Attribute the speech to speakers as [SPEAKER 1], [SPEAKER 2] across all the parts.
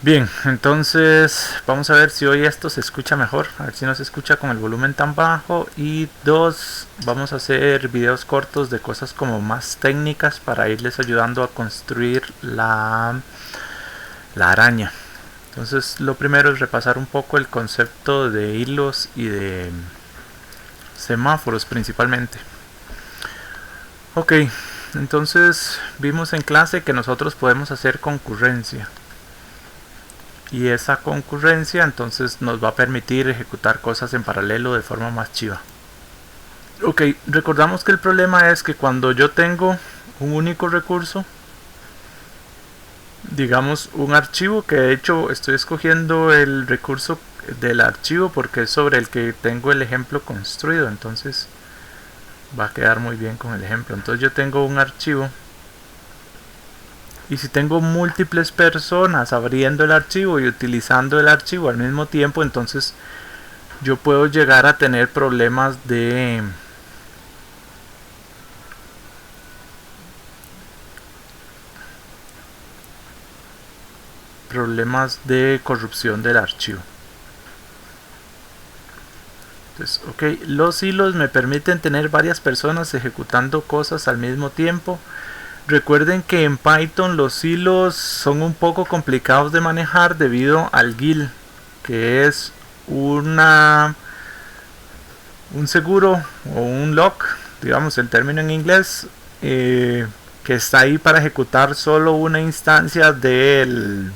[SPEAKER 1] Bien, entonces vamos a ver si hoy esto se escucha mejor, a ver si no se escucha con el volumen tan bajo. Y dos, vamos a hacer videos cortos de cosas como más técnicas para irles ayudando a construir la araña. Entonces lo primero es repasar un poco el concepto de hilos y de semáforos principalmente. Ok, entonces vimos en clase que nosotros podemos hacer concurrencia. Y esa concurrencia entonces nos va a permitir ejecutar cosas en paralelo de forma más chiva. Ok, recordamos que el problema es que cuando yo tengo un único recurso, digamos un archivo, que de hecho estoy escogiendo el recurso del archivo porque es sobre el que tengo el ejemplo construido, entonces va a quedar muy bien con el ejemplo. Entonces yo tengo un archivo y si tengo múltiples personas abriendo el archivo y utilizando el archivo al mismo tiempo, entonces yo puedo llegar a tener problemas de corrupción del archivo. Entonces, ok, los hilos me permiten tener varias personas ejecutando cosas al mismo tiempo. Recuerden que en Python los hilos son un poco complicados de manejar debido al GIL, que es un seguro o un lock, digamos el término en inglés, que está ahí para ejecutar solo una instancia del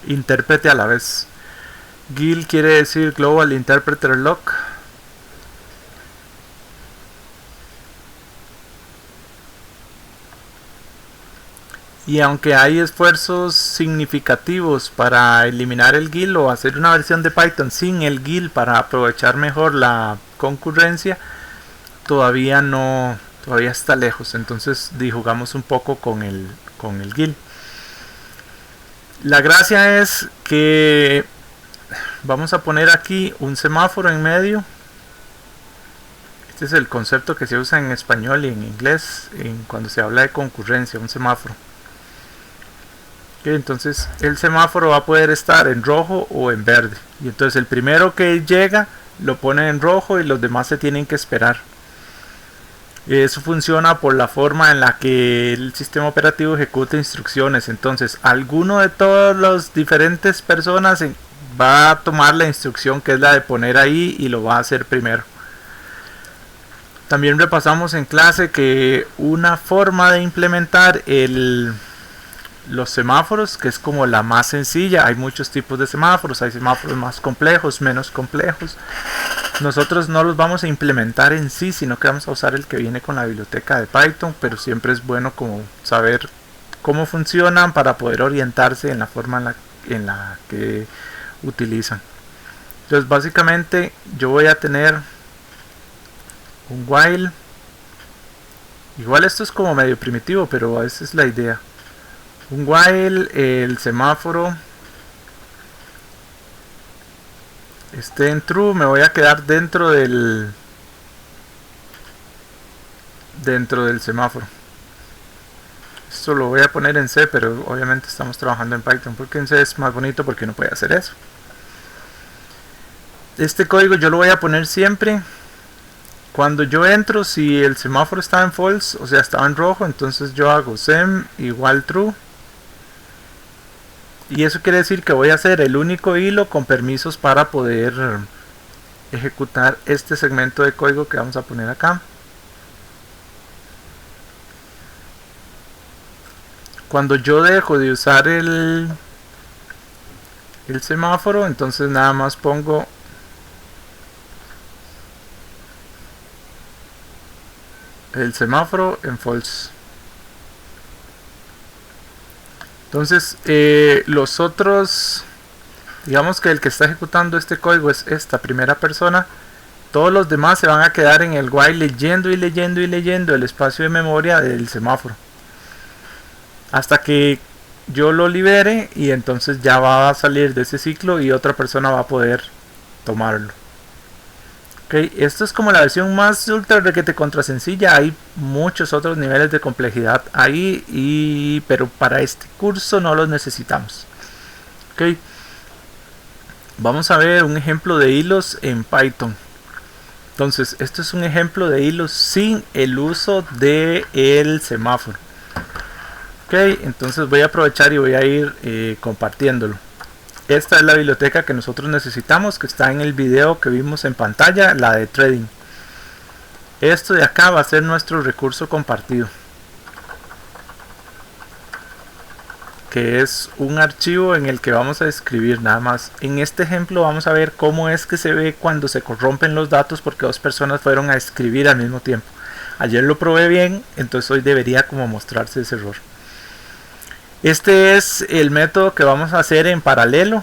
[SPEAKER 1] intérprete a la vez. GIL quiere decir Global Interpreter Lock. Y aunque hay esfuerzos significativos para eliminar el GIL o hacer una versión de Python sin el GIL para aprovechar mejor la concurrencia, todavía está lejos. Entonces jugamos un poco con el GIL. La gracia es que vamos a poner aquí un semáforo en medio. Este es el concepto que se usa en español y en inglés cuando se habla de concurrencia, un semáforo. Entonces el semáforo va a poder estar en rojo o en verde, y entonces el primero que llega lo pone en rojo y los demás se tienen que esperar. Eso funciona por la forma en la que el sistema operativo ejecuta instrucciones. Entonces alguno de todas las diferentes personas va a tomar la instrucción que es la de poner ahí y lo va a hacer primero. También repasamos en clase que una forma de implementar los semáforos, que es como la más sencilla, hay muchos tipos de semáforos, hay semáforos más complejos, menos complejos. Nosotros no los vamos a implementar en sí, sino que vamos a usar el que viene con la biblioteca de Python, pero siempre es bueno como saber cómo funcionan para poder orientarse en la forma en la que utilizan. Entonces básicamente yo voy a tener un while. Igual esto es como medio primitivo, pero esa es la idea. Un while, el semáforo esté en true, me voy a quedar dentro del semáforo. Esto lo voy a poner en C, pero obviamente estamos trabajando en Python porque en C es más bonito porque no puede hacer eso. Este código yo lo voy a poner siempre cuando yo entro. Si el semáforo está en false, o sea estaba en rojo, entonces yo hago sem igual true. Y eso quiere decir que voy a hacer el único hilo con permisos para poder ejecutar este segmento de código que vamos a poner acá. Cuando yo dejo de usar el semáforo, entonces nada más pongo el semáforo en false. Entonces los otros, digamos que el que está ejecutando este código es esta primera persona. Todos los demás se van a quedar en el while leyendo y leyendo y leyendo el espacio de memoria del semáforo hasta que yo lo libere, y entonces ya va a salir de ese ciclo y otra persona va a poder tomarlo. Ok, esto es como la versión más ultra requete contra sencilla. Hay muchos otros niveles de complejidad ahí, pero para este curso no los necesitamos. Ok, vamos a ver un ejemplo de hilos en Python. Entonces, esto es un ejemplo de hilos sin el uso del semáforo. Ok, entonces voy a aprovechar y voy a ir compartiéndolo. Esta es la biblioteca que nosotros necesitamos, que está en el video que vimos en pantalla, la de threading. Esto de acá va a ser nuestro recurso compartido, que es un archivo en el que vamos a escribir nada más. En este ejemplo vamos a ver cómo es que se ve cuando se corrompen los datos porque dos personas fueron a escribir al mismo tiempo. Ayer lo probé bien, entonces hoy debería como mostrarse ese error. Este es el método que vamos a hacer en paralelo.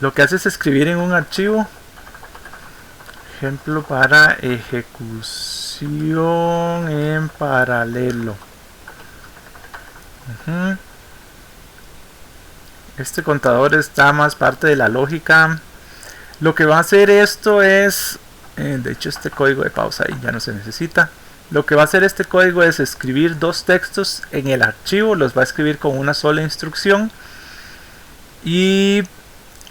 [SPEAKER 1] Lo que hace es escribir en un archivo. Ejemplo para ejecución en paralelo. Este contador está más parte de la lógica. Lo que va a hacer esto es, de hecho este código de pausa ahí ya no se necesita. Lo que va a hacer este código es escribir dos textos en el archivo, los va a escribir con una sola instrucción. Y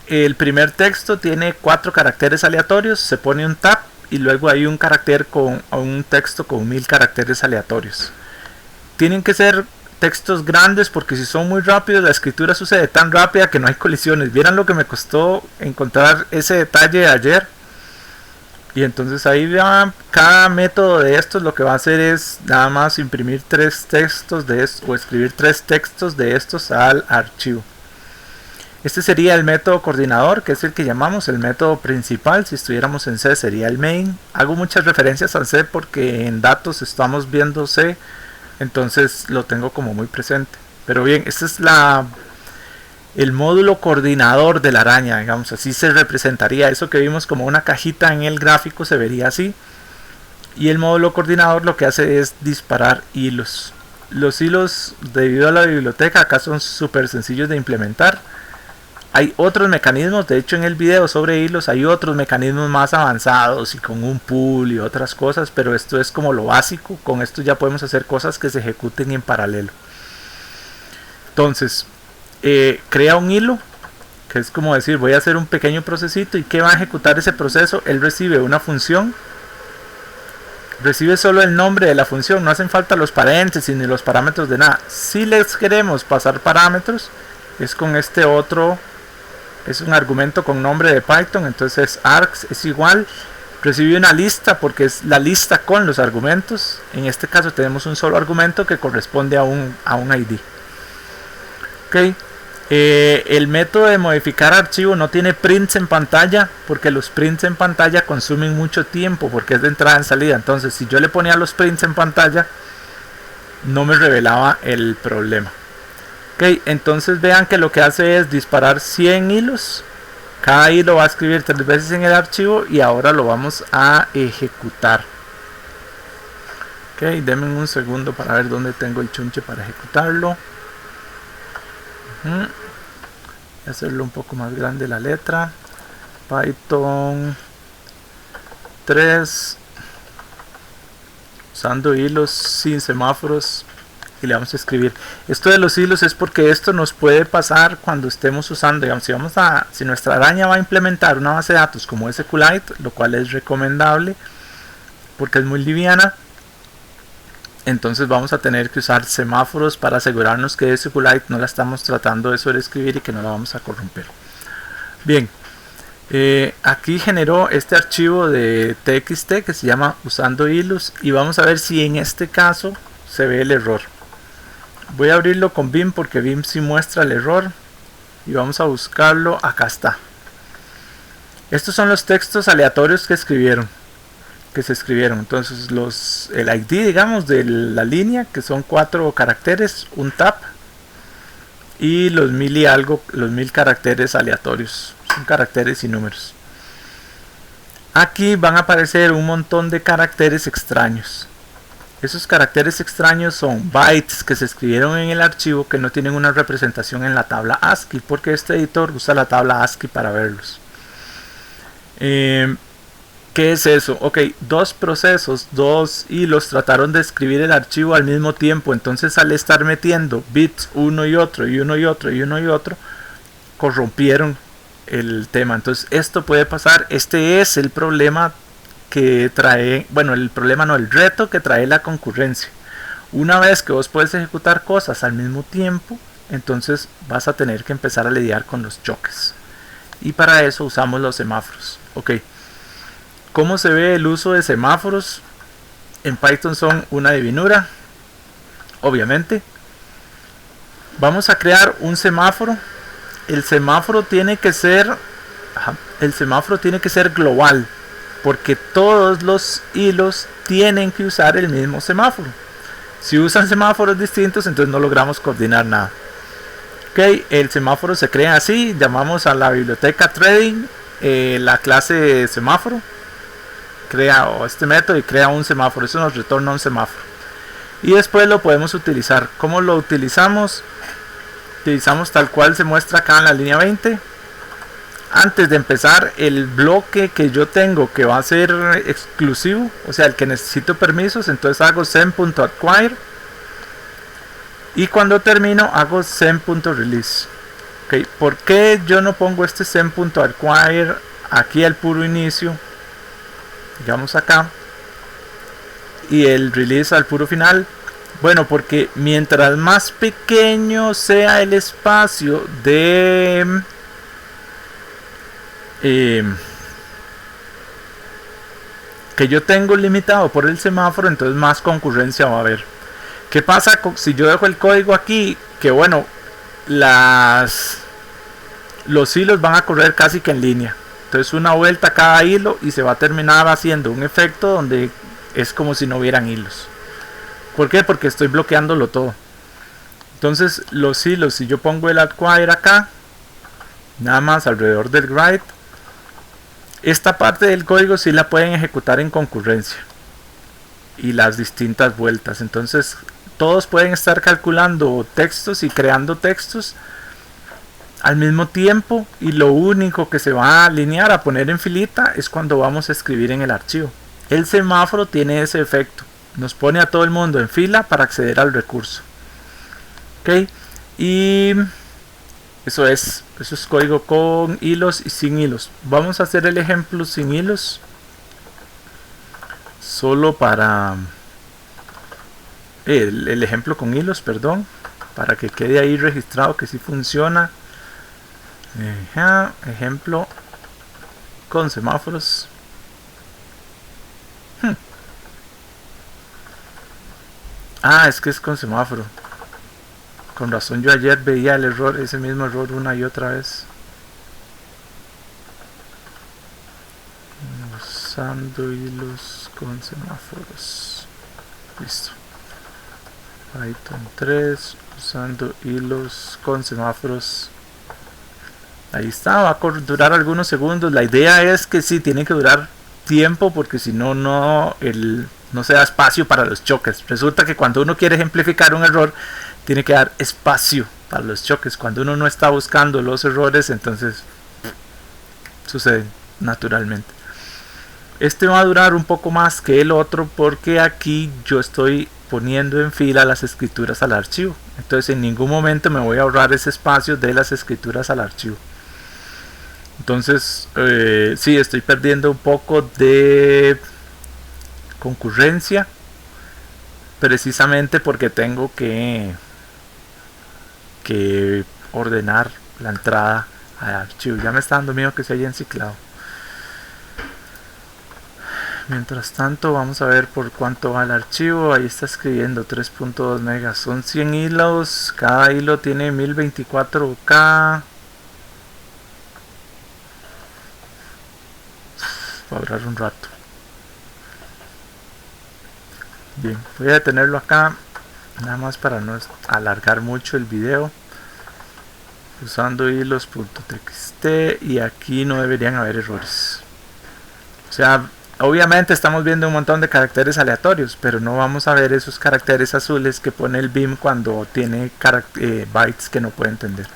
[SPEAKER 1] el primer texto tiene 4 caracteres aleatorios, se pone un tab y luego hay un texto con 1000 caracteres aleatorios. Tienen que ser textos grandes porque si son muy rápidos la escritura sucede tan rápida que no hay colisiones. Vieran lo que me costó encontrar ese detalle ayer. Y entonces ahí va, cada método de estos lo que va a hacer es nada más imprimir 3 textos de estos o escribir 3 textos de estos al archivo. Este sería el método coordinador, que es el que llamamos el método principal. Si estuviéramos en C sería el main. Hago muchas referencias a C porque en datos estamos viendo C, entonces lo tengo como muy presente. Pero bien, este es el módulo coordinador de la araña, digamos, así se representaría. Eso que vimos como una cajita en el gráfico se vería así. Y el módulo coordinador lo que hace es disparar hilos. Los hilos, debido a la biblioteca, acá son súper sencillos de implementar. Hay otros mecanismos, de hecho en el video sobre hilos hay otros mecanismos más avanzados y con un pool y otras cosas, pero esto es como lo básico. Con esto ya podemos hacer cosas que se ejecuten en paralelo. Entonces, crea un hilo, que es como decir, voy a hacer un pequeño procesito. ¿Y qué va a ejecutar ese proceso? Él recibe una función, recibe solo el nombre de la función, no hacen falta los paréntesis ni los parámetros de nada. Si les queremos pasar parámetros, es con este otro, es un argumento con nombre de Python, entonces args es igual, recibe una lista porque es la lista con los argumentos. En este caso tenemos un solo argumento que corresponde a un ID. Ok. El método de modificar archivo no tiene prints en pantalla porque los prints en pantalla consumen mucho tiempo porque es de entrada en salida. Entonces si yo le ponía los prints en pantalla no me revelaba el problema. Ok, entonces vean que lo que hace es disparar 100 hilos. Cada hilo va a escribir 3 veces en el archivo y ahora lo vamos a ejecutar. Ok, denme un segundo para ver dónde tengo el chunche para ejecutarlo. Voy a hacerlo un poco más grande la letra. Python 3, usando hilos sin semáforos, y le vamos a escribir. Esto de los hilos es porque esto nos puede pasar cuando estemos usando, digamos, si nuestra araña va a implementar una base de datos como SQLite, lo cual es recomendable porque es muy liviana. Entonces vamos a tener que usar semáforos para asegurarnos que SQLite no la estamos tratando de sobreescribir y que no la vamos a corromper. Bien, aquí generó este archivo de txt que se llama usando hilos y vamos a ver si en este caso se ve el error. Voy a abrirlo con Vim porque Vim sí muestra el error y vamos a buscarlo. Acá está. Estos son los textos aleatorios que se escribieron. Entonces el ID, digamos, de la línea, que son 4 caracteres, un tab, y los 1000 y algo, los 1000 caracteres aleatorios, son caracteres y números. Aquí van a aparecer un montón de caracteres extraños. Esos caracteres extraños son bytes que se escribieron en el archivo que no tienen una representación en la tabla ASCII, porque este editor usa la tabla ASCII para verlos. ¿Qué ¿Qué es eso? Ok, dos procesos, dos hilos trataron de escribir el archivo al mismo tiempo. Entonces al estar metiendo bits uno y otro y uno y otro y uno y otro, corrompieron el tema. Entonces esto puede pasar. Este es el problema que trae, bueno, el problema no, el reto que trae la concurrencia. Una vez que vos puedes ejecutar cosas al mismo tiempo, entonces vas a tener que empezar a lidiar con los choques. Y para eso usamos los semáforos. Ok. ¿Cómo se ve el uso de semáforos? En Python son una divinura, obviamente. Vamos a crear un semáforo. El semáforo tiene que ser global, porque todos los hilos tienen que usar el mismo semáforo. Si usan semáforos distintos, entonces no logramos coordinar nada. Ok, el semáforo se crea así. Llamamos a la biblioteca threading la clase semáforo. Crea este método y crea un semáforo. Eso nos retorna un semáforo y después lo podemos utilizar. ¿Cómo lo utilizamos? Utilizamos tal cual se muestra acá en la línea 20. Antes de empezar, el bloque que yo tengo que va a ser exclusivo, o sea el que necesito permisos, entonces hago sem.acquire y cuando termino hago sem.release. Okay. ¿Por qué yo no pongo este sem.acquire aquí al puro inicio? Digamos acá, y el release al puro final. Bueno, porque mientras más pequeño sea el espacio de que yo tengo limitado por el semáforo, entonces más concurrencia va a haber. ¿Qué pasa si yo dejo el código aquí? Que bueno, los hilos van a correr casi que en línea. Entonces una vuelta a cada hilo y se va a terminar haciendo un efecto donde es como si no hubieran hilos. ¿Por qué? Porque estoy bloqueándolo todo. Entonces los hilos, si yo pongo el acquire acá, nada más alrededor del write, esta parte del código sí la pueden ejecutar en concurrencia y las distintas vueltas. Entonces todos pueden estar calculando textos y creando textos al mismo tiempo, y lo único que se va a alinear, a poner en filita, es cuando vamos a escribir en el archivo. El semáforo tiene ese efecto, nos pone a todo el mundo en fila para acceder al recurso. Ok, y eso es código con hilos y sin hilos. Vamos a hacer el ejemplo sin hilos, solo para el ejemplo con hilos, perdón, para que quede ahí registrado que sí funciona. Ejemplo con semáforos. Es que es con semáforo. Con razón yo ayer veía el error, ese mismo error una y otra vez. Usando hilos con semáforos. Listo. Python 3 usando hilos con semáforos. Ahí está, va a durar algunos segundos. La idea es que sí, tiene que durar tiempo, porque si no, no se da espacio para los choques. Resulta que cuando uno quiere ejemplificar un error, tiene que dar espacio para los choques. Cuando uno no está buscando los errores, entonces sucede naturalmente. Este va a durar un poco más que el otro, porque aquí yo estoy poniendo en fila las escrituras al archivo. Entonces en ningún momento me voy a ahorrar ese espacio de las escrituras al archivo. Entonces sí, estoy perdiendo un poco de concurrencia, precisamente porque tengo que ordenar la entrada al archivo. Ya me está dando miedo que se haya enciclado. Mientras tanto, vamos a ver por cuánto va el archivo. Ahí está escribiendo 3.2 megas. Son 100 hilos. Cada hilo tiene 1024K. Va a durar un rato. Bien, voy a detenerlo acá, nada más para no alargar mucho el video. Usando hilos.txt, y aquí no deberían haber errores. O sea, obviamente estamos viendo un montón de caracteres aleatorios, pero no vamos a ver esos caracteres azules que pone el BIM cuando tiene bytes que no puede entender.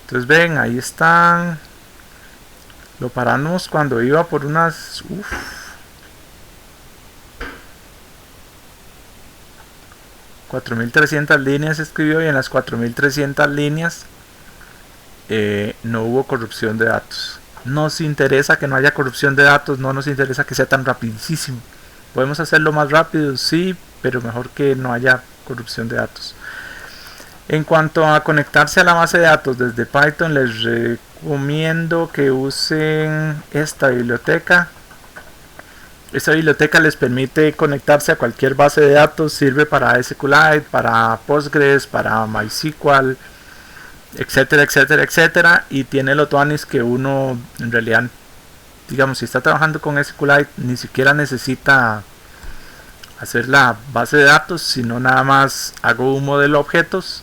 [SPEAKER 1] Entonces ven, ahí están. Lo paramos cuando iba por unas 4300 líneas escribió, y en las 4300 líneas no hubo corrupción de datos. Nos interesa que no haya corrupción de datos, no nos interesa que sea tan rapidísimo. Podemos hacerlo más rápido, sí, pero mejor que no haya corrupción de datos. En cuanto a conectarse a la base de datos desde Python, les recomiendo que usen esta biblioteca. Esta biblioteca les permite conectarse a cualquier base de datos, sirve para SQLite, para Postgres, para MySQL, etcétera, etcétera, etcétera, y tiene los tuanis que uno en realidad, digamos, si está trabajando con SQLite, ni siquiera necesita hacer la base de datos, sino nada más hago un modelo de objetos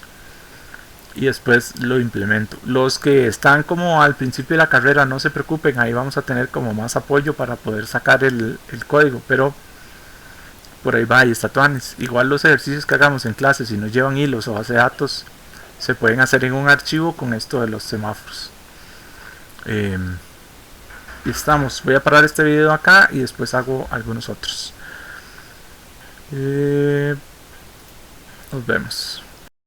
[SPEAKER 1] y después lo implemento. Los que están como al principio de la carrera, no se preocupen, ahí vamos a tener como más apoyo para poder sacar el código, pero por ahí va, y está tuanis. Igual los ejercicios que hagamos en clase, si nos llevan hilos o base de datos, se pueden hacer en un archivo con esto de los semáforos. Y estamos. Voy a parar este video acá y después hago algunos otros. Nos vemos.